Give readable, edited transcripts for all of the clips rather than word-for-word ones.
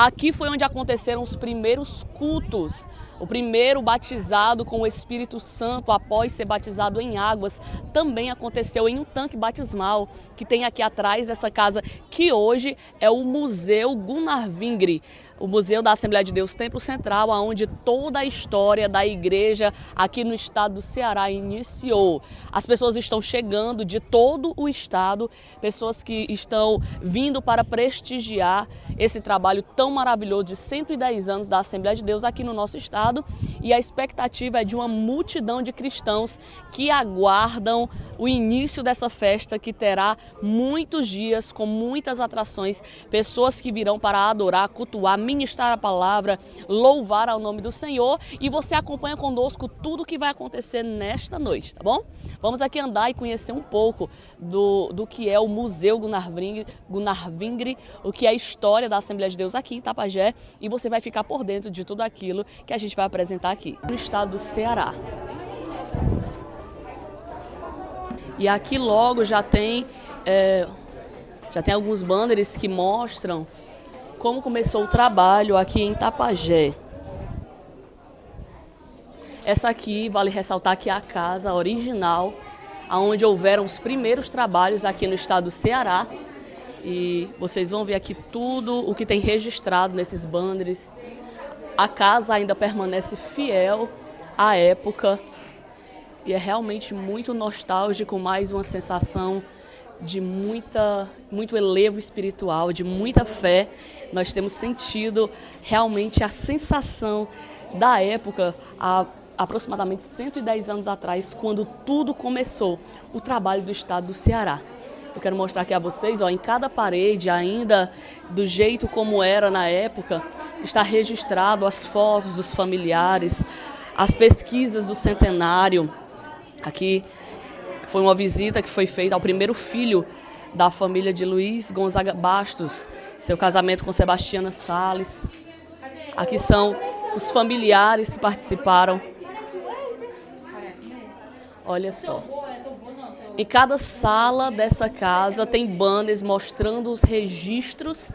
Aqui foi onde aconteceram os primeiros cultos. O primeiro batizado com o Espírito Santo após ser batizado em águas também aconteceu em um tanque batismal que tem aqui atrás dessa casa, que hoje é o Museu Gunnar Vingre, o Museu da Assembleia de Deus Templo Central, onde toda a história da igreja aqui no estado do Ceará iniciou. As pessoas estão chegando de todo o estado, pessoas que estão vindo para prestigiar esse trabalho tão maravilhoso de 110 anos da Assembleia de Deus aqui no nosso estado, e a expectativa é de uma multidão de cristãos que aguardam o início dessa festa, que terá muitos dias com muitas atrações, pessoas que virão para adorar, cultuar, ministrar a palavra, louvar ao nome do Senhor, e você acompanha conosco tudo o que vai acontecer nesta noite, tá bom? Vamos aqui andar e conhecer um pouco do que é o Museu Gunnar Vingre, o que é a história da Assembleia de Deus aqui em Itapajé, e você vai ficar por dentro de tudo aquilo que a gente vai apresentar aqui no estado do Ceará. E aqui logo já tem alguns banners que mostram como começou o trabalho aqui em Itapajé. Essa aqui, vale ressaltar que é a casa original, onde houveram os primeiros trabalhos aqui no estado do Ceará. E vocês vão ver aqui tudo o que tem registrado nesses banners. A casa ainda permanece fiel à época e é realmente muito nostálgico, mais uma sensação de muito elevo espiritual, de muita fé. Nós temos sentido realmente a sensação da época, há aproximadamente 110 anos atrás, quando tudo começou, o trabalho do estado do Ceará. Eu quero mostrar aqui a vocês, em cada parede, ainda do jeito como era na época, está registrado as fotos dos familiares, as pesquisas do centenário. Aqui foi uma visita que foi feita ao primeiro filho da família de Luiz Gonzaga Bastos, seu casamento com Sebastiana Salles. Aqui são os familiares que participaram. Olha só. Em cada sala dessa casa tem banners mostrando os registros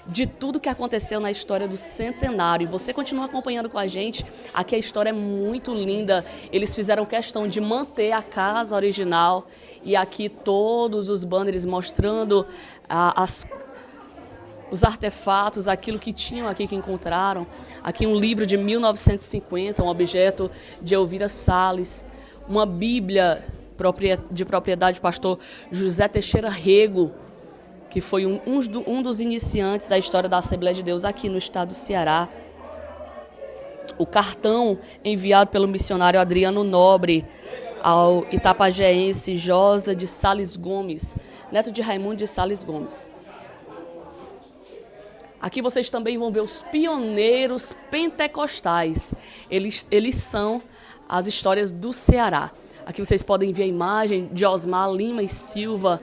de tudo que aconteceu na história do centenário. Você continua acompanhando com a gente, aqui a história é muito linda. Eles fizeram questão de manter a casa original e aqui todos os banners mostrando os artefatos, aquilo que tinham aqui, que encontraram. Aqui um livro de 1950, um objeto de Elvira Salles, uma Bíblia de propriedade do pastor José Teixeira Rego, que foi um dos iniciantes da história da Assembleia de Deus aqui no estado do Ceará. O cartão enviado pelo missionário Adriano Nobre ao itapajéense Josa de Sales Gomes, neto de Raimundo de Sales Gomes. Aqui vocês também vão ver os pioneiros pentecostais. Eles são as histórias do Ceará. Aqui vocês podem ver a imagem de Osmar Lima e Silva,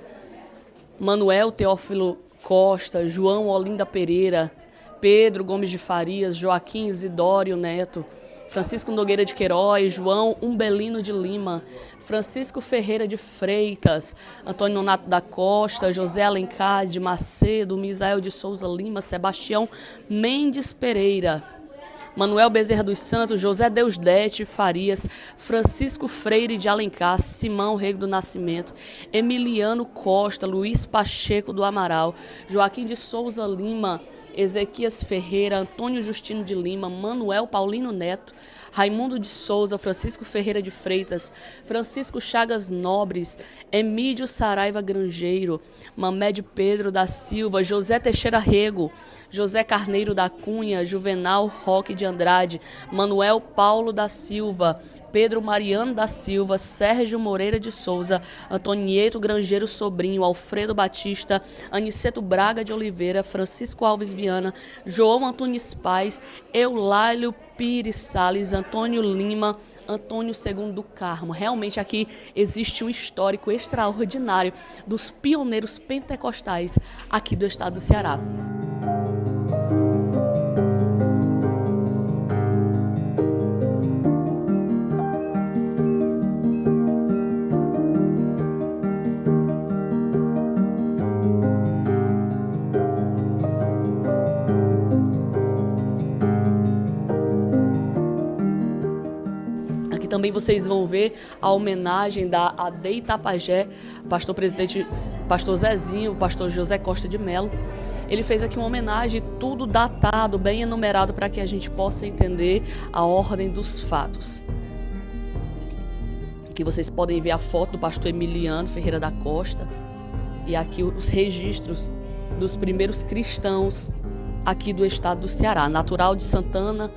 Manuel Teófilo Costa, João Olinda Pereira, Pedro Gomes de Farias, Joaquim Isidório Neto, Francisco Nogueira de Queiroz, João Umbelino de Lima, Francisco Ferreira de Freitas, Antônio Nonato da Costa, José Alencar de Macedo, Misael de Souza Lima, Sebastião Mendes Pereira, Manuel Bezerra dos Santos, José Deusdete Farias, Francisco Freire de Alencar, Simão Rego do Nascimento, Emiliano Costa, Luiz Pacheco do Amaral, Joaquim de Souza Lima, Ezequias Ferreira, Antônio Justino de Lima, Manuel Paulino Neto, Raimundo de Souza, Francisco Ferreira de Freitas, Francisco Chagas Nobres, Emídio Saraiva Grangeiro, Mamed Pedro da Silva, José Teixeira Rego, José Carneiro da Cunha, Juvenal Roque de Andrade, Manuel Paulo da Silva, Pedro Mariano da Silva, Sérgio Moreira de Souza, Antonieto Grangeiro Sobrinho, Alfredo Batista, Aniceto Braga de Oliveira, Francisco Alves Viana, João Antunes Paz, Eulálio Pires Salles, Antônio Lima, Antônio II do Carmo. Realmente aqui existe um histórico extraordinário dos pioneiros pentecostais aqui do estado do Ceará. Também vocês vão ver a homenagem da AD Itapajé, pastor presidente, pastor Zezinho, pastor José Costa de Melo. Ele fez aqui uma homenagem, tudo datado, bem enumerado, para que a gente possa entender a ordem dos fatos. Aqui vocês podem ver a foto do pastor Emiliano Ferreira da Costa e aqui os registros dos primeiros cristãos aqui do estado do Ceará. Natural de Santana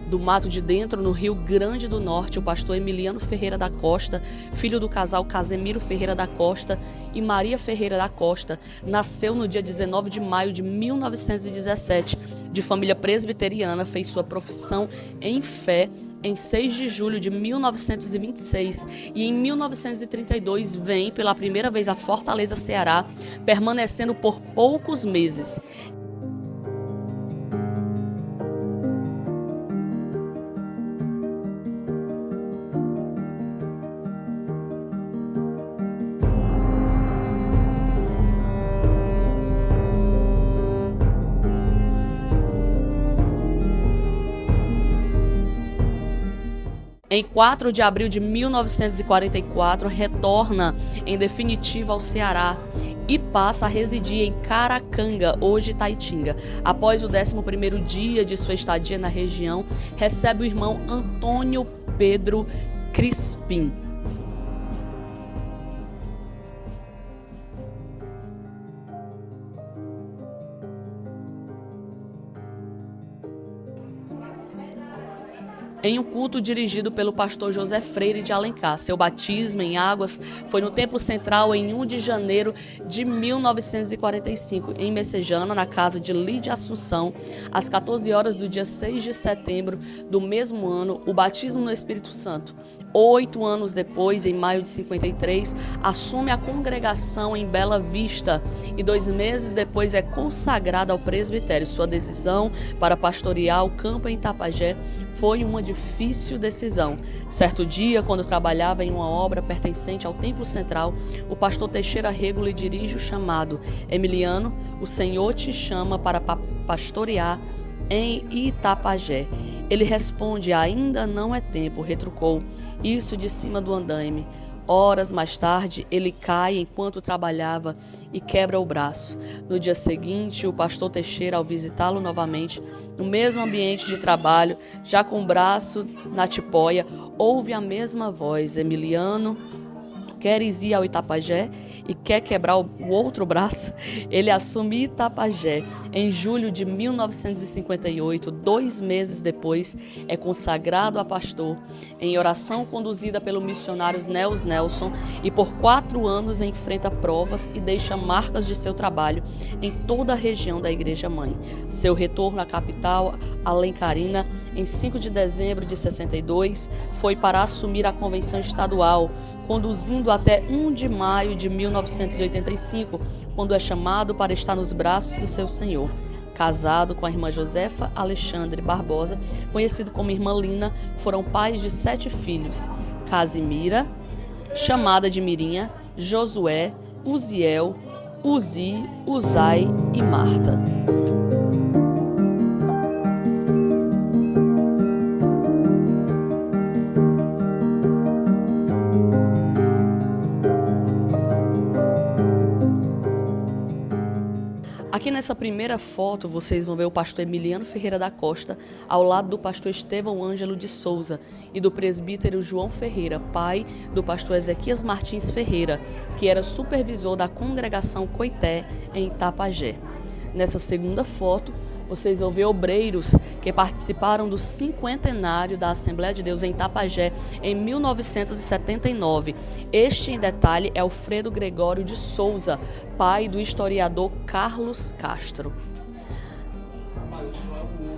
do Mato de Dentro, no Rio Grande do Norte, o pastor Emiliano Ferreira da Costa, filho do casal Casemiro Ferreira da Costa e Maria Ferreira da Costa, nasceu no dia 19 de maio de 1917, de família presbiteriana, fez sua profissão em fé em 6 de julho de 1926 e em 1932 vem pela primeira vez a Fortaleza, Ceará, permanecendo por poucos meses. Em 4 de abril de 1944, retorna em definitivo ao Ceará e passa a residir em Caracanga, hoje Taitinga. Após o 11º dia de sua estadia na região, recebe o irmão Antônio Pedro Crispim. Em um culto dirigido pelo pastor José Freire de Alencar. Seu batismo em águas foi no Templo Central em 1 de janeiro de 1945, em Messejana, na casa de Lídia Assunção. Às 14 horas do dia 6 de setembro do mesmo ano, o batismo no Espírito Santo. 8 anos depois, em maio de 53, assume a congregação em Bela Vista e 2 meses depois é consagrado ao presbitério. Sua decisão para pastorear o campo em Itapajé foi uma difícil decisão. Certo dia, quando trabalhava em uma obra pertencente ao Templo Central, o pastor Teixeira Rego lhe dirige o chamado: Emiliano, o Senhor te chama para pastorear em Itapajé. Ele responde: ainda não é tempo, retrucou, isso de cima do andaime. Horas mais tarde, ele cai enquanto trabalhava e quebra o braço. No dia seguinte, o pastor Teixeira, ao visitá-lo novamente, no mesmo ambiente de trabalho, já com o braço na tipóia, ouve a mesma voz: Emiliano, queres ir ao Itapajé e quer quebrar o outro braço? Ele assume Itapajé. Em julho de 1958, 2 meses depois, é consagrado a pastor em oração conduzida pelo missionário Nels Nelson e por 4 anos enfrenta provas e deixa marcas de seu trabalho em toda a região da Igreja Mãe. Seu retorno à capital alencarina em 5 de dezembro de 62 foi para assumir a convenção estadual, conduzindo até 1 de maio de 1985, quando é chamado para estar nos braços do seu Senhor. Casado com a irmã Josefa Alexandre Barbosa, conhecido como irmã Lina, foram pais de 7 filhos: Casimira, chamada de Mirinha, Josué, Uziel, Uzi, Uzai e Marta. Aqui nessa primeira foto, vocês vão ver o pastor Emiliano Ferreira da Costa ao lado do pastor Estevão Ângelo de Souza e do presbítero João Ferreira, pai do pastor Ezequias Martins Ferreira, que era supervisor da congregação Coité em Itapajé. Nessa segunda foto, vocês vão ver obreiros que participaram do 50º da Assembleia de Deus em Itapajé em 1979. Este, em detalhe, é Alfredo Gregório de Souza, pai do historiador Carlos Castro.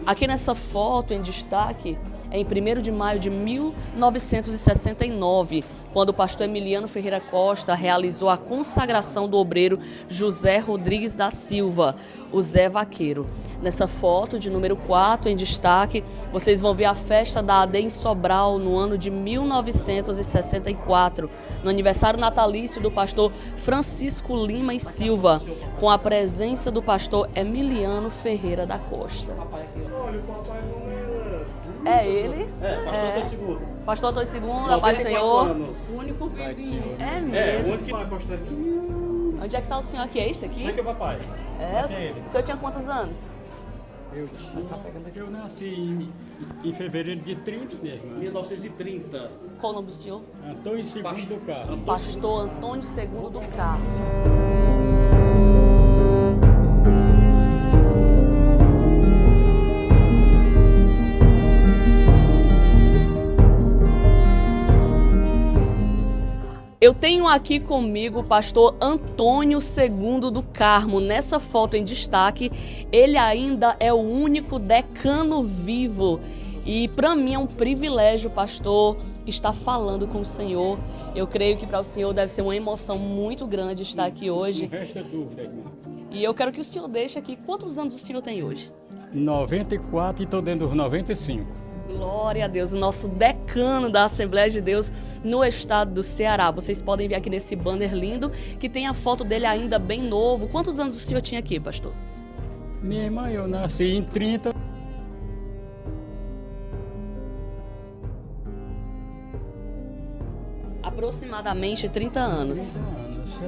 Aqui nessa foto em destaque, em 1º de maio de 1969, quando o pastor Emiliano Ferreira Costa realizou a consagração do obreiro José Rodrigues da Silva, o Zé Vaqueiro. Nessa foto de número 4, em destaque, vocês vão ver a festa da AD em Sobral, no ano de 1964, no aniversário natalício do pastor Francisco Lima e Silva, com a presença do pastor Emiliano Ferreira da Costa. Olha, o papai não era... É ele? É, pastor tá seguro. Pastor Antônio II, a paz do Senhor. Anos. O único Pai do vivinho. Senhor. É É, o mesmo. único que vai apostar Onde é que tá o senhor aqui? É esse aqui? Onde é que é o papai? É, Aqui é ele. o senhor tinha quantos anos? Eu nasci em fevereiro de 30, minha irmã. 1930. Qual o nome do senhor? Antônio II do Carmo. Pastor Antônio II do Carmo. Eu tenho aqui comigo o pastor Antônio II do Carmo. Nessa foto em destaque, ele ainda é o único decano vivo. E para mim é um privilégio, pastor, estar falando com o senhor. Eu creio que para o senhor deve ser uma emoção muito grande estar aqui hoje. Não resta dúvida, irmão. E eu quero que o senhor deixe aqui quantos anos o senhor tem hoje. 94 e estou dentro dos 95. Glória a Deus, o nosso decano da Assembleia de Deus no estado do Ceará. Vocês podem ver aqui nesse banner lindo que tem a foto dele ainda bem novo. Quantos anos o senhor tinha aqui, pastor? Minha irmã, eu nasci em 30. Aproximadamente 30 anos. anos.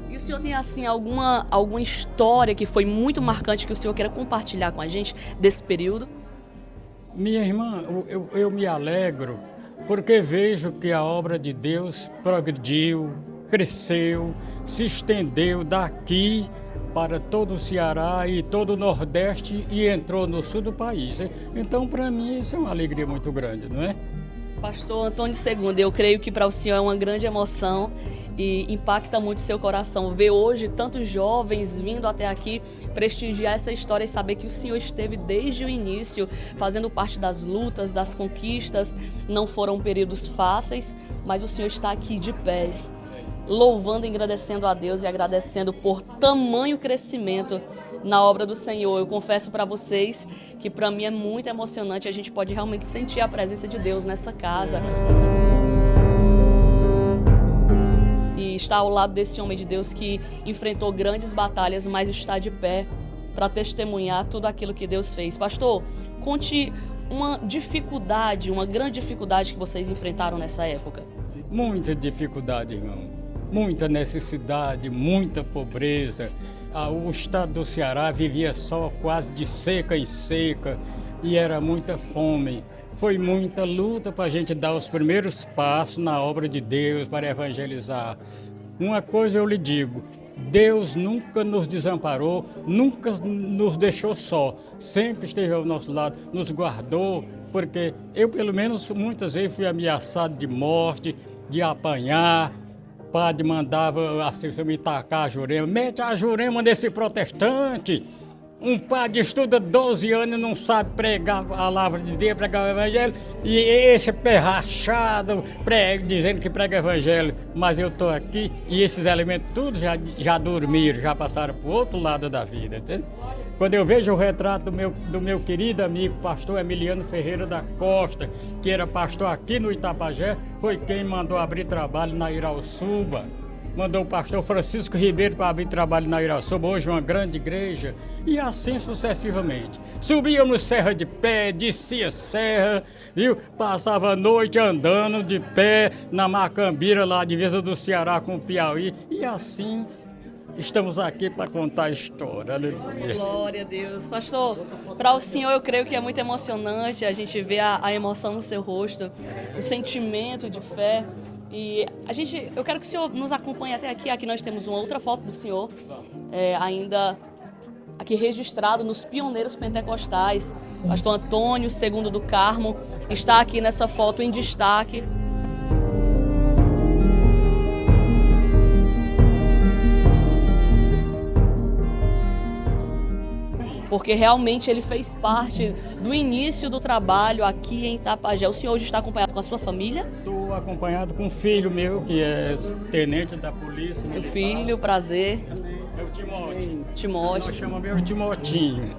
E o senhor tem, assim, alguma história que foi muito marcante que o senhor queira compartilhar com a gente desse período? Minha irmã, eu me alegro porque vejo que a obra de Deus progrediu, cresceu, se estendeu daqui para todo o Ceará e todo o Nordeste e entrou no sul do país. Então, para mim, isso é uma alegria muito grande, não é? Pastor Antônio II, eu creio que para o senhor é uma grande emoção e impacta muito seu coração ver hoje tantos jovens vindo até aqui prestigiar essa história e saber que o senhor esteve desde o início fazendo parte das lutas, das conquistas. Não foram períodos fáceis, mas o senhor está aqui de pés, louvando e agradecendo a Deus e agradecendo por tamanho crescimento na obra do Senhor. Eu confesso para vocês que para mim é muito emocionante, a gente pode realmente sentir a presença de Deus nessa casa. E estar ao lado desse homem de Deus que enfrentou grandes batalhas, mas está de pé para testemunhar tudo aquilo que Deus fez. Pastor, conte uma dificuldade, uma grande dificuldade que vocês enfrentaram nessa época. Muita dificuldade, irmão. Muita necessidade, muita pobreza. O estado do Ceará vivia só quase de seca em seca e era muita fome. Foi muita luta para a gente dar os primeiros passos na obra de Deus para evangelizar. Uma coisa eu lhe digo, Deus nunca nos desamparou, nunca nos deixou só, sempre esteve ao nosso lado, nos guardou, porque eu pelo menos muitas vezes fui ameaçado de morte, de apanhar. O padre mandava assim, me tacar a jurema, mete a jurema nesse protestante. Um padre estuda 12 anos e não sabe pregar a palavra de Deus, pregar o evangelho, e esse pé rachado dizendo que prega o evangelho. Mas eu estou aqui e esses elementos todos já dormiram, já passaram para o outro lado da vida. Entende? Quando eu vejo o retrato do meu querido amigo, pastor Emiliano Ferreira da Costa, que era pastor aqui no Itapajé, foi quem mandou abrir trabalho na Irauçuba. Mandou o pastor Francisco Ribeiro para abrir trabalho na Irauçuba, hoje uma grande igreja, e assim sucessivamente. Subíamos serra de pé, descia serra, viu? Passava a noite andando de pé na Macambira, lá a divisa do Ceará com o Piauí, e assim estamos aqui para contar a história. Aleluia. Glória a Deus. Pastor, para o senhor eu creio que é muito emocionante a gente ver a emoção no seu rosto, o sentimento de fé. E eu quero que o senhor nos acompanhe até aqui. Aqui nós temos uma outra foto do senhor, ainda aqui registrado nos Pioneiros Pentecostais. Pastor Antônio II do Carmo está aqui nessa foto em destaque. Porque realmente ele fez parte do início do trabalho aqui em Itapajé. O senhor hoje está acompanhado com a sua família? Estou acompanhado com um filho meu, que é tenente da polícia. Seu filho, prazer. É o Timóteo. Timóteo. Nós chamamos ele Timotinho.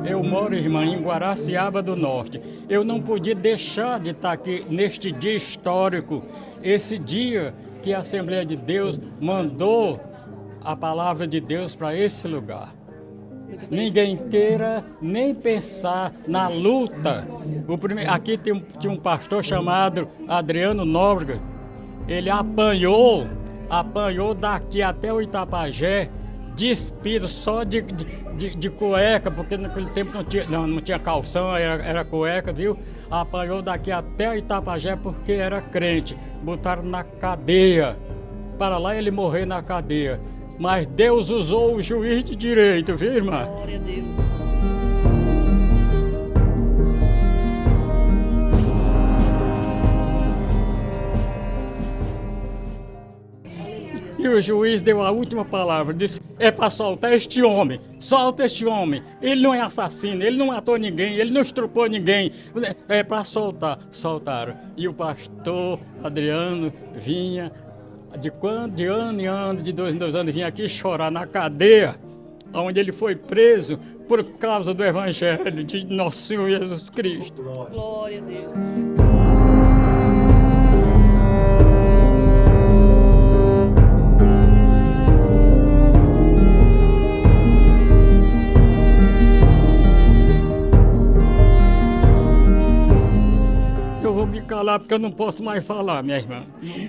Eu moro, irmã, em Guaraciaba do Norte. Eu não podia deixar de estar aqui neste dia histórico, esse dia que a Assembleia de Deus mandou a palavra de Deus para esse lugar. Ninguém queira nem pensar na luta. Aqui tinha um pastor chamado Adriano Nóbrega. Ele apanhou daqui até o Itapajé, despido só de cueca, porque naquele tempo não tinha calção, era cueca, viu? Apanhou daqui até o Itapajé porque era crente. Botaram na cadeia. Para lá ele morrer na cadeia. Mas Deus usou o juiz de direito, viu, irmã? Glória a Deus. E o juiz deu a última palavra, disse, é para soltar este homem, solta este homem. Ele não é assassino, ele não matou ninguém, ele não estrupou ninguém, é para soltar. Soltaram. E o pastor Adriano vinha, de ano em ano, de 2 em 2 anos, vinha aqui chorar na cadeia, onde ele foi preso por causa do Evangelho de Nosso Senhor Jesus Cristo. Glória a Deus. Eu vou me calar porque eu não posso mais falar, minha irmã.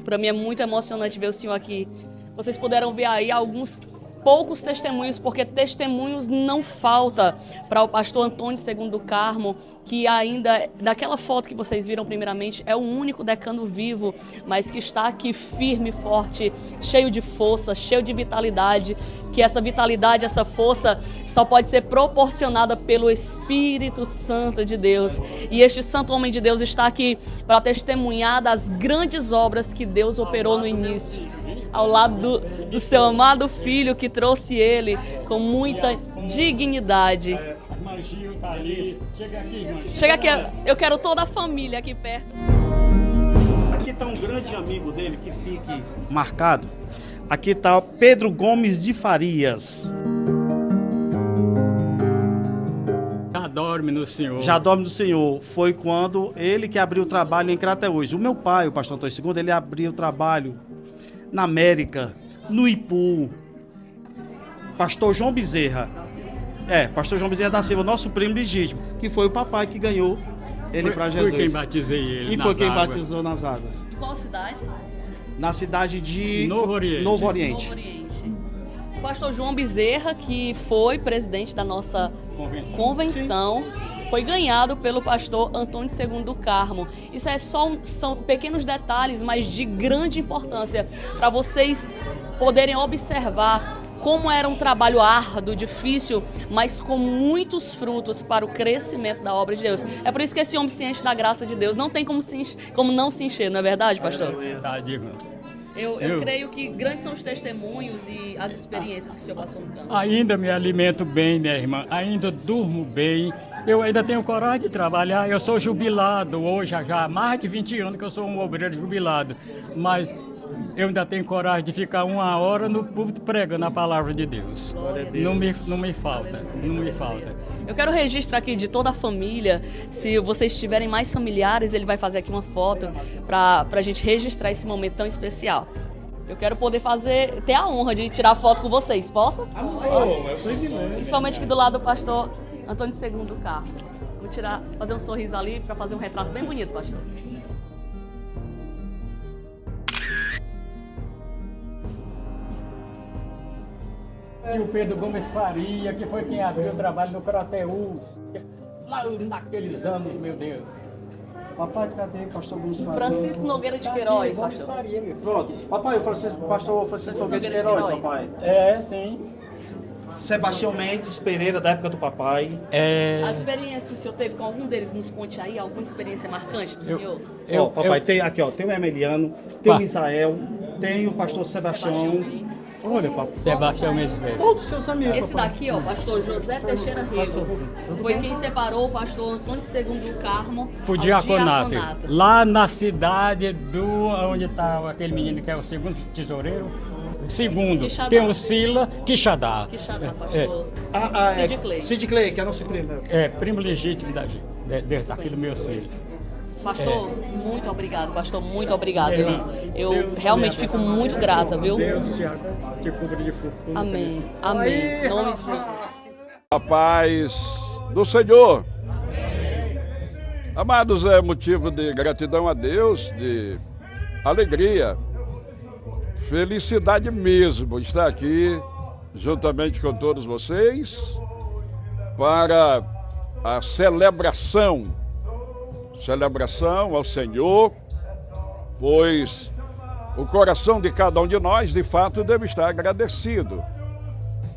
Para mim é muito emocionante ver o senhor aqui. Vocês puderam ver aí alguns poucos testemunhos, porque testemunhos não falta para o pastor Antônio Segundo do Carmo, que ainda, daquela foto que vocês viram primeiramente, é o único decano vivo, mas que está aqui firme, forte, cheio de força, cheio de vitalidade, que essa vitalidade, essa força só pode ser proporcionada pelo Espírito Santo de Deus. E este santo homem de Deus está aqui para testemunhar das grandes obras que Deus operou no início, ao lado do seu amado filho, que trouxe ele com muita dignidade. Irmã Gil tá ali. Chega aqui, irmã. Chega aqui, eu quero toda a família aqui perto. Aqui está um grande amigo dele que fique marcado. Aqui está Pedro Gomes de Farias. Já dorme no Senhor. Já dorme no Senhor. Foi quando ele que abriu o trabalho em Crateús. O meu pai, o pastor Antônio II, ele abriu o trabalho na América, no Ipu. Pastor João Bezerra. Pastor João Bezerra da Silva, nosso primo legítimo, que foi o papai que ganhou ele para Jesus. Foi quem batizei ele. E foi quem batizou nas águas. Em qual cidade? Na cidade de Novo Oriente. Novo Oriente. Novo Oriente. O pastor João Bezerra, que foi presidente da nossa convenção, foi ganhado pelo pastor Antônio Segundo do Carmo. Isso são pequenos detalhes, mas de grande importância para vocês poderem observar como era um trabalho árduo, difícil, mas com muitos frutos para o crescimento da obra de Deus. É por isso que esse homem se enche da graça de Deus. Não tem como não se encher, não é verdade, pastor? É verdade, irmão. Eu creio que grandes são os testemunhos e as experiências que o senhor passou no campo. Ainda me alimento bem, minha irmã. Ainda durmo bem. Eu ainda tenho coragem de trabalhar. Eu sou jubilado hoje, já há mais de 20 anos que eu sou um obreiro jubilado. Mas eu ainda tenho coragem de ficar 1 hora no púlpito pregando a palavra de Deus. Não me falta. Eu quero registrar aqui de toda a família. Se vocês tiverem mais familiares, ele vai fazer aqui uma foto para a gente registrar esse momento tão especial. Eu quero poder ter a honra de tirar foto com vocês. Posso? É um privilégio. Principalmente aqui do lado do pastor Antônio Segundo do Carmo. Vou fazer um sorriso ali para fazer um retrato bem bonito, pastor. E o Pedro Gomes Faria, que foi quem abriu o trabalho no Crateús, lá naqueles anos, meu Deus. Papai, cadê o pastor Gomes Faria? Francisco Nogueira de Queiroz, Gomes pastor. Faria, meu filho. Pronto. Papai, pastor Francisco Nogueira de Queiroz, papai. É, sim. Sebastião Mendes Pereira, da época do papai. A experiência que o senhor teve com algum deles, nos conte aí, alguma experiência marcante do senhor? Papai, tem aqui, tem o Emeliano, tem o Misael, tem o pastor Sebastião. Olha, papai. Sebastião Mendes Velho. Todos os seus amigos, Esse papai. daqui, pastor José Teixeira Rego, foi quem separou o pastor Antônio Segundo do Carmo Pro ao diaconato. diaconato. Lá na cidade onde estava aquele menino que é o segundo tesoureiro. Segundo, Quixadá. tem o Sila Quixadá. Quixadá, pastor. Cid Clay. Cid Clay, que é nosso primo. Primo legítimo daqui do meu filho. Pastor, muito obrigado, pastor, muito obrigado. Eu Deus realmente te fico abençoe. muito grata, viu? Deus te cubra de fortuna. Amém, amém. Em nome de Jesus. A paz do Senhor. Amados, é motivo de gratidão a Deus, de alegria, felicidade mesmo estar aqui juntamente com todos vocês para a celebração ao Senhor, pois o coração de cada um de nós, de fato, deve estar agradecido.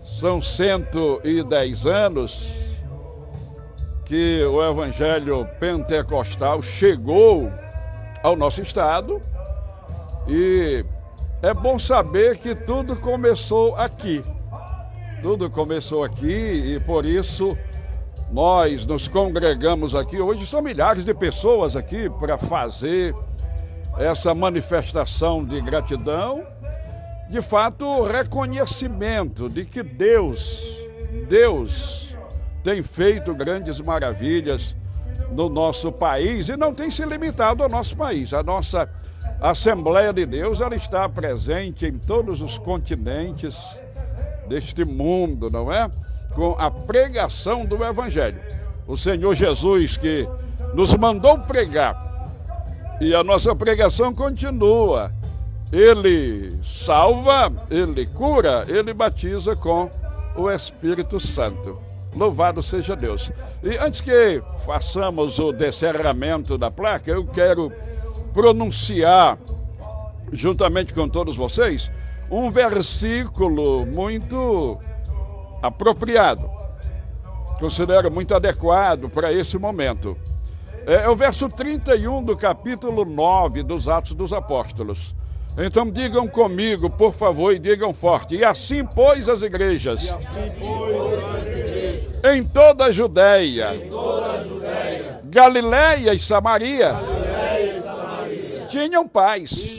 São 110 anos que o Evangelho Pentecostal chegou ao nosso estado e é bom saber que tudo começou aqui. Tudo começou aqui e por isso nós nos congregamos aqui. Hoje são milhares de pessoas aqui para fazer essa manifestação de gratidão, de fato, reconhecimento de que Deus tem feito grandes maravilhas no nosso país e não tem se limitado ao nosso país. A nossa Assembleia de Deus, ela está presente em todos os continentes deste mundo, não é? Com a pregação do Evangelho. O Senhor Jesus que nos mandou pregar e a nossa pregação continua. Ele salva, ele cura, ele batiza com o Espírito Santo. Louvado seja Deus. E antes que façamos o descerramento da placa, eu quero pronunciar, juntamente com todos vocês, um versículo muito apropriado. Considero muito adequado para esse momento. É o verso 31 do capítulo 9 dos Atos dos Apóstolos. Então digam comigo, por favor, e digam forte. E assim, pois, as igrejas, em toda a Judéia, Galiléia e Samaria, tinham paz,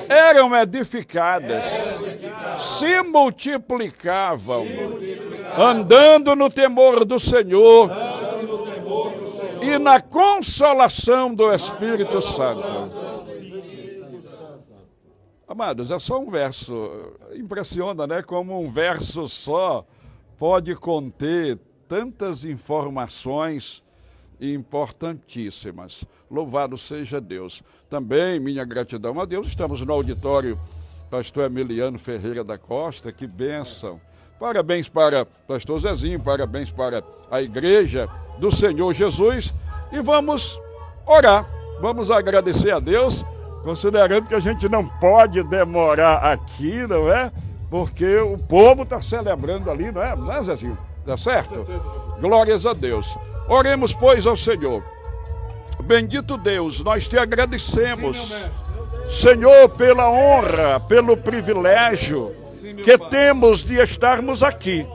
eram edificadas, se multiplicavam, andando no temor do Senhor e na consolação do Espírito Santo. Amados, é só um verso. Impressiona, né? Como um verso só pode conter tantas informações importantíssimas. Louvado seja Deus. Também minha gratidão a Deus. Estamos no auditório Pastor Emiliano Ferreira da Costa. Que bênção. Parabéns para Pastor Zezinho, parabéns para a Igreja do Senhor Jesus. E vamos orar. Vamos agradecer a Deus, considerando que a gente não pode demorar aqui, não é? Porque o povo está celebrando ali, não é, Zezinho? Tá certo? Glórias a Deus. Oremos, pois, ao Senhor. Bendito Deus, nós te agradecemos, Senhor, pela honra, pelo privilégio que temos de estarmos aqui.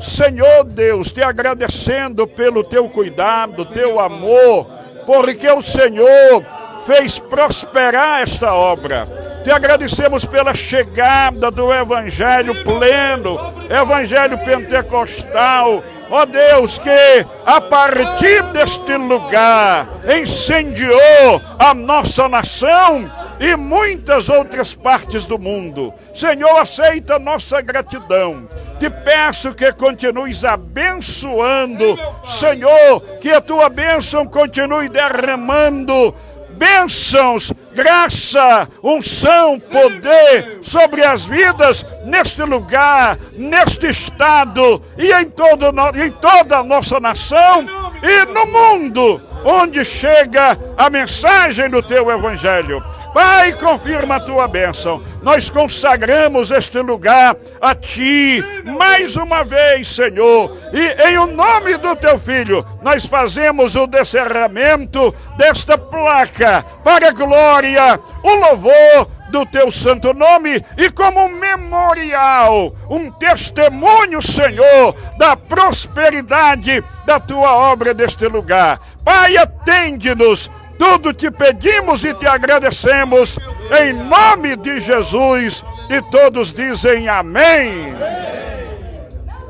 Senhor Deus, te agradecendo pelo teu cuidado, teu amor, porque o Senhor fez prosperar esta obra. Te agradecemos pela chegada do Evangelho pleno, Evangelho Pentecostal. Ó Deus, que a partir deste lugar incendiou a nossa nação e muitas outras partes do mundo. Senhor, aceita a nossa gratidão. Te peço que continues abençoando, Senhor, que a tua bênção continue derramando bênçãos, graça, unção, poder sobre as vidas neste lugar, neste estado e em toda a nossa nação e no mundo onde chega a mensagem do teu Evangelho. Pai, confirma a tua bênção. Nós consagramos este lugar a ti mais uma vez, Senhor. E em o nome do teu Filho, nós fazemos o descerramento desta placa para a glória, o louvor do teu santo nome e como um memorial, um testemunho, Senhor, da prosperidade da tua obra deste lugar. Pai, atende-nos. Tudo te pedimos e te agradecemos, em nome de Jesus, e todos dizem amém.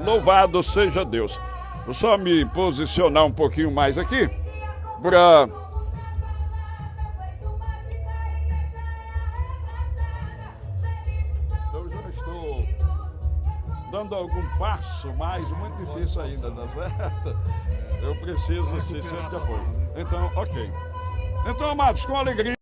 Louvado seja Deus. Vou só me posicionar um pouquinho mais aqui, para... Eu já estou dando algum passo mais, muito difícil ainda, tá certo? Eu preciso ser sempre de apoio. Então, ok. Então, amados, com alegria.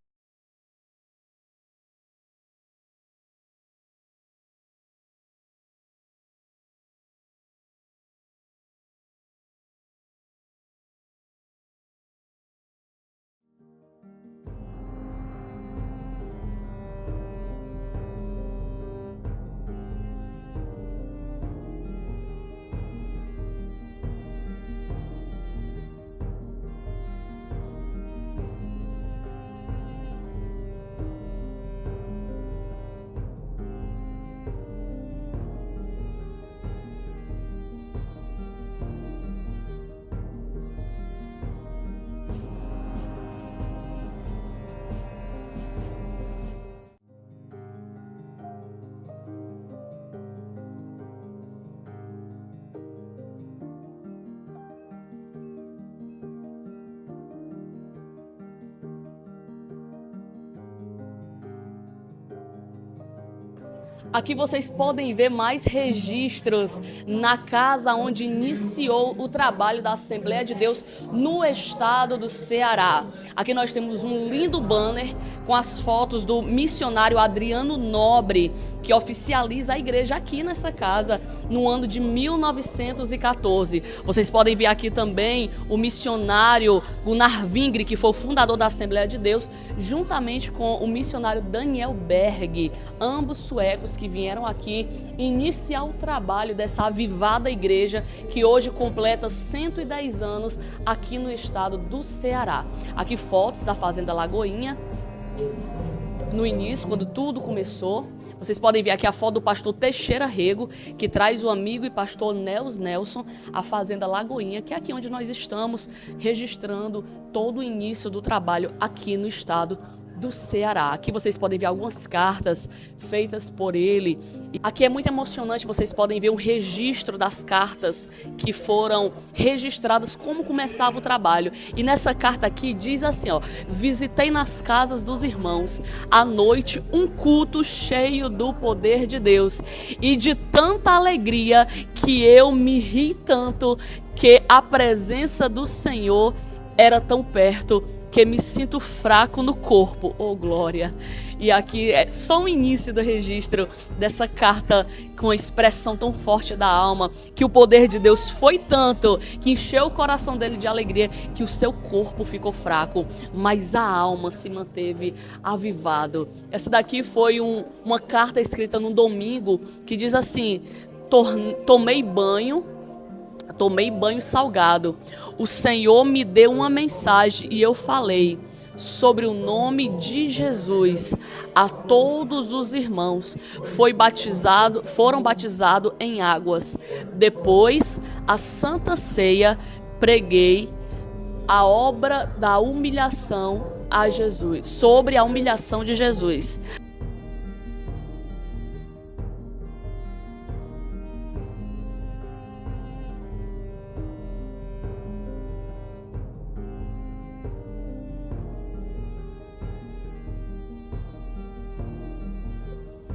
Aqui vocês podem ver mais registros na casa onde iniciou o trabalho da Assembleia de Deus no estado do Ceará. Aqui nós temos um lindo banner com as fotos do missionário Adriano Nobre, que oficializa a igreja aqui nessa casa no ano de 1914. Vocês podem ver aqui também o missionário Gunnar Vingre, que foi o fundador da Assembleia de Deus, juntamente com o missionário Daniel Berg, ambos suecos que vieram aqui iniciar o trabalho dessa avivada igreja que hoje completa 110 anos aqui no estado do Ceará. Aqui fotos da Fazenda Lagoinha, no início, quando tudo começou. Vocês podem ver aqui a foto do pastor Teixeira Rego, que traz o amigo e pastor Neus Nelson, a Fazenda Lagoinha, que é aqui onde nós estamos registrando todo o início do trabalho aqui no estado do Ceará. Aqui vocês podem ver algumas cartas feitas por ele. Aqui é muito emocionante, vocês podem ver um registro das cartas que foram registradas, como começava o trabalho. E nessa carta aqui diz assim, ó: visitei nas casas dos irmãos à noite um culto cheio do poder de Deus e de tanta alegria que eu me ri tanto que a presença do Senhor era tão perto que me sinto fraco no corpo, oh glória. E aqui é só o início do registro dessa carta com a expressão tão forte da alma, que o poder de Deus foi tanto que encheu o coração dele de alegria que o seu corpo ficou fraco, mas a alma se manteve avivado. Essa daqui foi uma carta escrita num domingo que diz assim: tomei banho salgado. O Senhor me deu uma mensagem e eu falei sobre o nome de Jesus a todos os irmãos. Foram batizados em águas. Depois, a Santa Ceia, preguei a obra da humilhação a Jesus, sobre a humilhação de Jesus.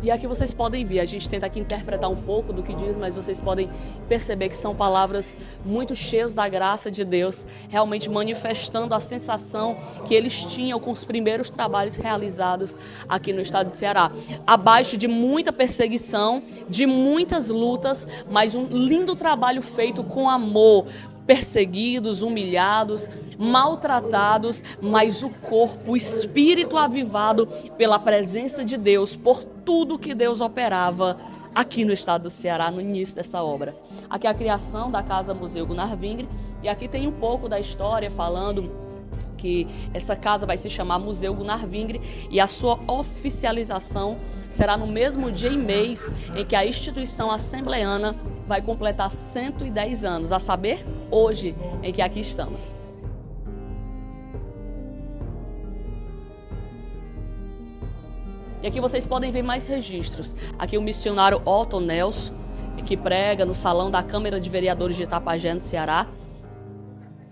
E aqui vocês podem ver, a gente tenta aqui interpretar um pouco do que diz, mas vocês podem perceber que são palavras muito cheias da graça de Deus, realmente manifestando a sensação que eles tinham com os primeiros trabalhos realizados aqui no estado do Ceará. Abaixo de muita perseguição, de muitas lutas, mas um lindo trabalho feito com amor. Perseguidos, humilhados, maltratados, mas o corpo, o espírito avivado pela presença de Deus, por tudo que Deus operava aqui no estado do Ceará no início dessa obra. Aqui é a criação da Casa Museu Gunnar Vingre, e aqui tem um pouco da história falando que essa casa vai se chamar Museu Gunnar Vingre e a sua oficialização será no mesmo dia e mês em que a instituição assembleana vai completar 110 anos, a saber, hoje em que aqui estamos. E aqui vocês podem ver mais registros. Aqui o missionário Otto Nelson, que prega no salão da Câmara de Vereadores de Itapajé, no Ceará.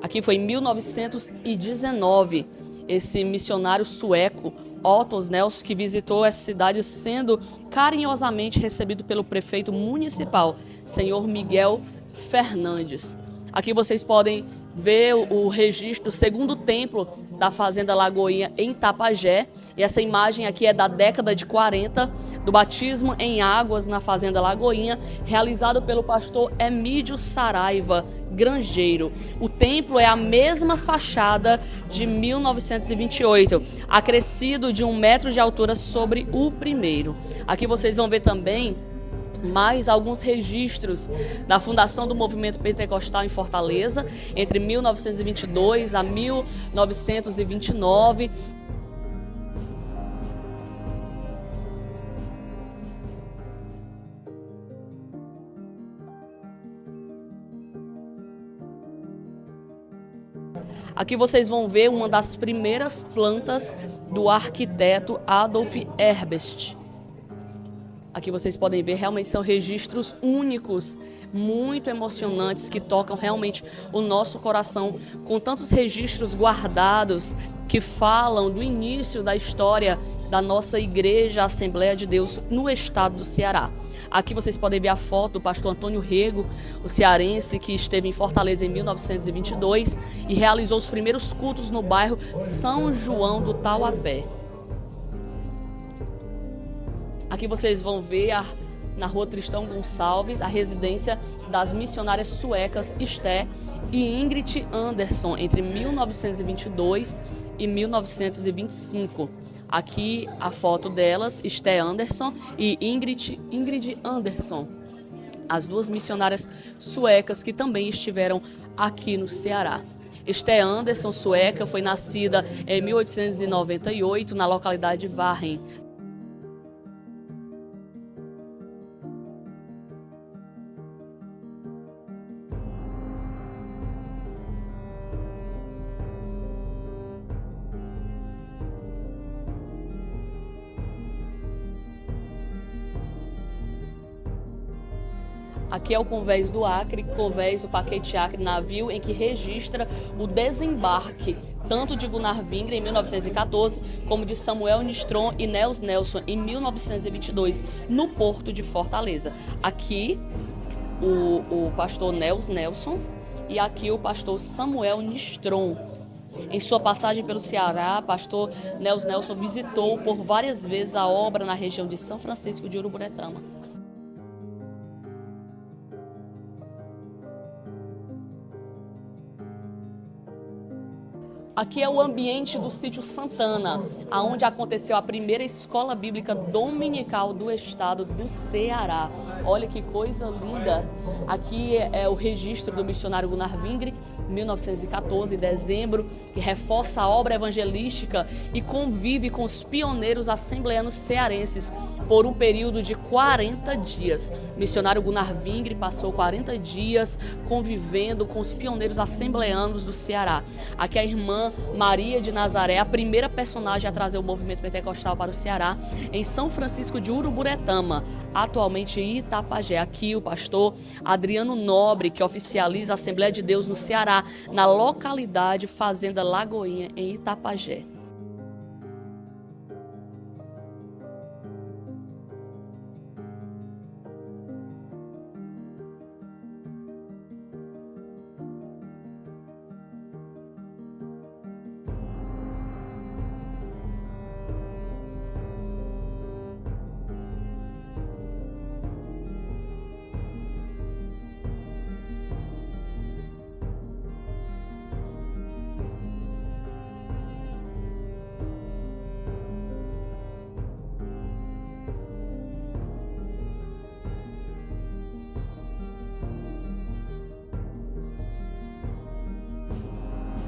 Aqui foi em 1919, esse missionário sueco Ottos Nelson, que visitou essa cidade sendo carinhosamente recebido pelo prefeito municipal, senhor Miguel Fernandes. Aqui vocês podem ver o registro do segundo templo da Fazenda Lagoinha em Itapajé. E essa imagem aqui é da década de 40, do batismo em águas na Fazenda Lagoinha, realizado pelo pastor Emídio Saraiva Grangeiro. O templo é a mesma fachada de 1928, acrescido de 1 metro de altura sobre o primeiro. Aqui vocês vão ver também mais alguns registros da fundação do movimento pentecostal em Fortaleza, entre 1922 a 1929. Aqui vocês vão ver uma das primeiras plantas do arquiteto Adolf Erbest. Aqui vocês podem ver, realmente são registros únicos, muito emocionantes, que tocam realmente o nosso coração, com tantos registros guardados que falam do início da história da nossa igreja, Assembleia de Deus, no estado do Ceará. Aqui vocês podem ver a foto do pastor Antônio Rego, o cearense que esteve em Fortaleza em 1922 e realizou os primeiros cultos no bairro São João do Tauapé. Aqui vocês vão ver na rua Tristão Gonçalves a residência das missionárias suecas Esther e Ingrid Anderson entre 1922 e 1925. Aqui a foto delas, Esther Anderson e Ingrid Anderson, as duas missionárias suecas que também estiveram aqui no Ceará. Esther Anderson, sueca, foi nascida em 1898 na localidade de Varren. Aqui é o Convés do Acre, Convés do Paquete Acre, navio em que registra o desembarque tanto de Gunnar Vingre em 1914, como de Samuel Nistron e Nels Nelson em 1922, no porto de Fortaleza. Aqui o pastor Nels Nelson e aqui o pastor Samuel Nistron. Em sua passagem pelo Ceará, pastor Nels Nelson visitou por várias vezes a obra na região de São Francisco de Uruburetama. Aqui é o ambiente do sítio Santana, onde aconteceu a primeira escola bíblica dominical do estado do Ceará. Olha que coisa linda! Aqui é o registro do missionário Gunnar Vingre, 1914, em dezembro, que reforça a obra evangelística e convive com os pioneiros assembleanos cearenses por um período de 40 dias. O missionário Gunnar Vingre passou 40 dias convivendo com os pioneiros assembleanos do Ceará. Aqui a irmã Maria de Nazaré, a primeira personagem a trazer o movimento pentecostal para o Ceará, em São Francisco de Uruburetama, atualmente em Itapajé. Aqui o pastor Adriano Nobre, que oficializa a Assembleia de Deus no Ceará, na localidade Fazenda Lagoinha, em Itapajé.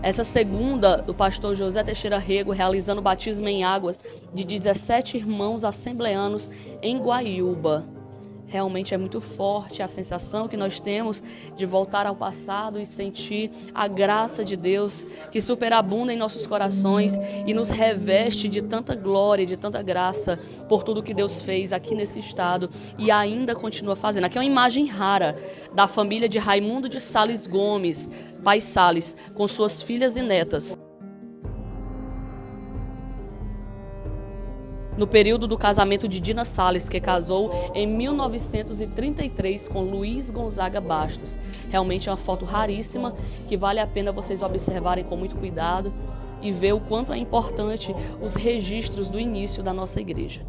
Essa segunda, do pastor José Teixeira Rego, realizando o batismo em águas de 17 irmãos assembleanos em Guaiúba. Realmente é muito forte a sensação que nós temos de voltar ao passado e sentir a graça de Deus que superabunda em nossos corações e nos reveste de tanta glória, de tanta graça por tudo que Deus fez aqui nesse estado e ainda continua fazendo. Aqui é uma imagem rara da família de Raimundo de Sales Gomes, pai Sales, com suas filhas e netas. no período do casamento de Dina Salles, que casou em 1933 com Luiz Gonzaga Bastos. Realmente é uma foto raríssima que vale a pena vocês observarem com muito cuidado e ver o quanto é importante os registros do início da nossa igreja.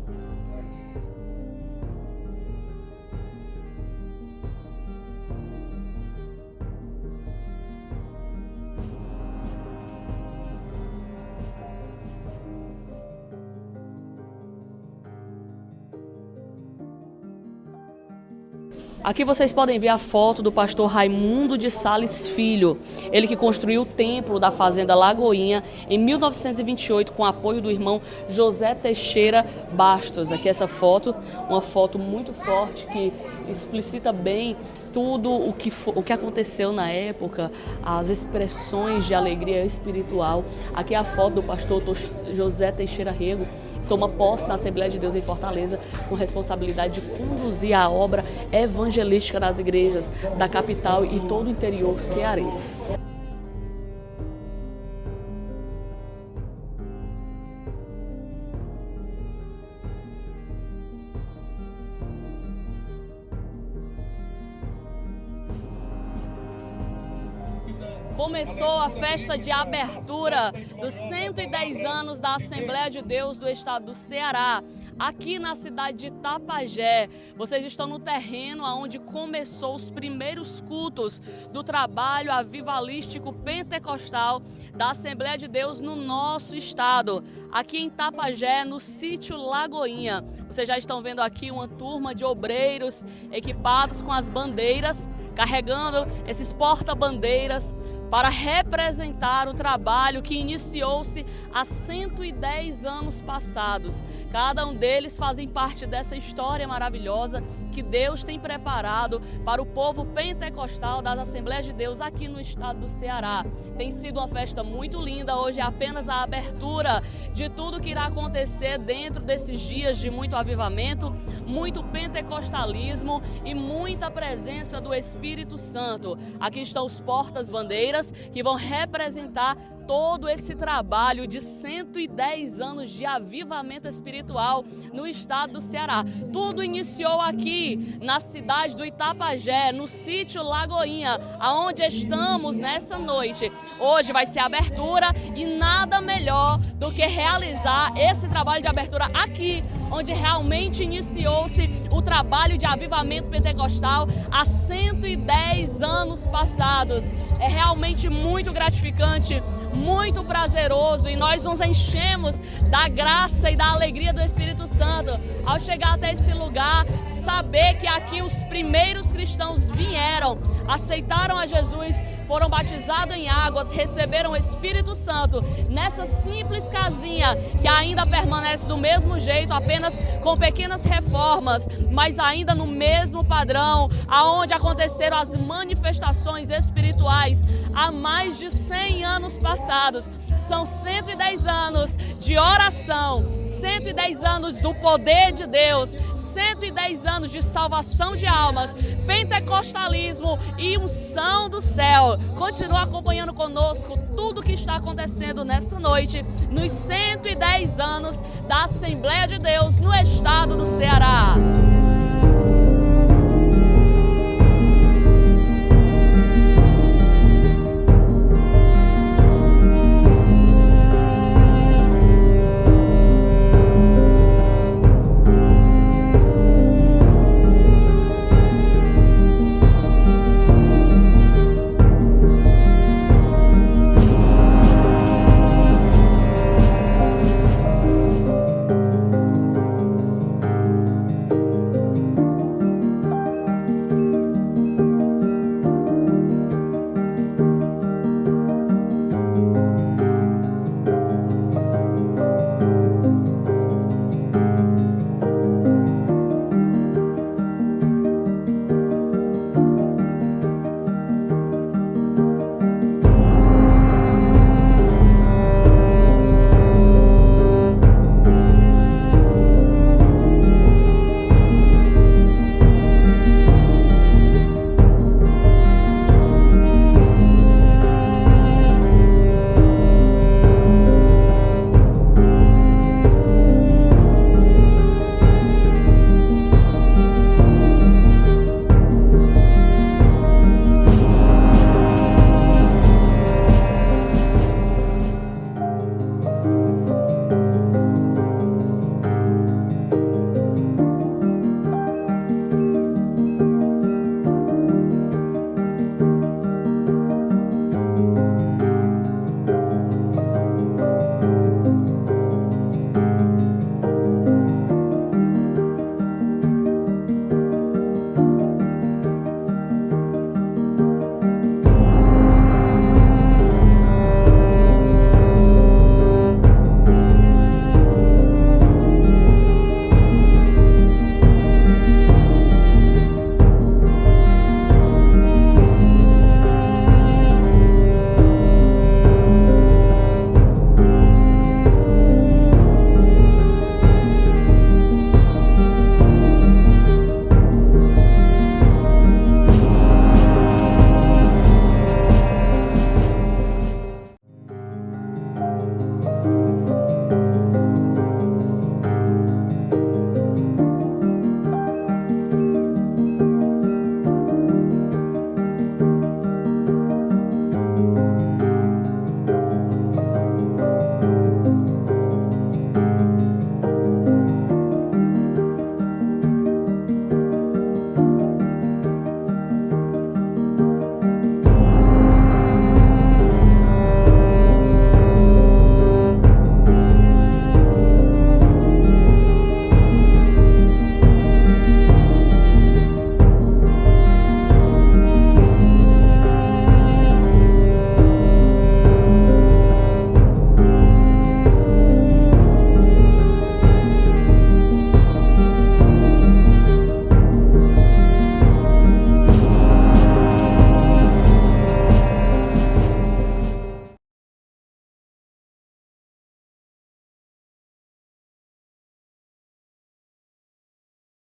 Aqui vocês podem ver a foto do pastor Raimundo de Sales Filho, ele que construiu o templo da Fazenda Lagoinha em 1928 com apoio do irmão José Teixeira Bastos. Aqui essa foto, uma foto muito forte que explicita bem tudo o que aconteceu na época, as expressões de alegria espiritual. Aqui é a foto do pastor José Teixeira Rego, toma posse na Assembleia de Deus em Fortaleza com responsabilidade de conduzir a obra evangelística nas igrejas da capital e todo o interior cearense. Começou a festa de abertura dos 110 anos da Assembleia de Deus do Estado do Ceará, aqui na cidade de Itapajé. Vocês estão no terreno onde começou os primeiros cultos do trabalho avivalístico pentecostal da Assembleia de Deus no nosso estado, aqui em Itapajé, no sítio Lagoinha. Vocês já estão vendo aqui uma turma de obreiros equipados com as bandeiras, carregando esses porta-bandeiras para representar o trabalho que iniciou-se há 110 anos passados. Cada um deles fazem parte dessa história maravilhosa que Deus tem preparado para o povo pentecostal das Assembleias de Deus aqui no estado do Ceará. Tem sido uma festa muito linda, hoje é apenas a abertura de tudo que irá acontecer dentro desses dias de muito avivamento, muito pentecostalismo e muita presença do Espírito Santo. Aqui estão os portas-bandeiras que vão representar todo esse trabalho de 110 anos de avivamento espiritual no estado do Ceará. Tudo iniciou aqui na cidade do Itapajé, no sítio Lagoinha, aonde estamos nessa noite. Hoje vai ser a abertura e nada melhor do que realizar esse trabalho de abertura aqui, onde realmente iniciou-se o trabalho de avivamento pentecostal há 110 anos passados. É realmente muito gratificante, muito prazeroso, e nós nos enchemos da graça e da alegria do Espírito Santo ao chegar até esse lugar, saber que aqui os primeiros cristãos vieram, aceitaram a Jesus, foram batizados em águas, receberam o Espírito Santo nessa simples casinha que ainda permanece do mesmo jeito, apenas com pequenas reformas, mas ainda no mesmo padrão, aonde aconteceram as manifestações espirituais há mais de 100 anos passados. São 110 anos de oração, 110 anos do poder de Deus, 110 anos de salvação de almas, pentecostalismo e unção do céu. Continua acompanhando conosco tudo o que está acontecendo nessa noite, nos 110 anos da Assembleia de Deus no estado do Ceará.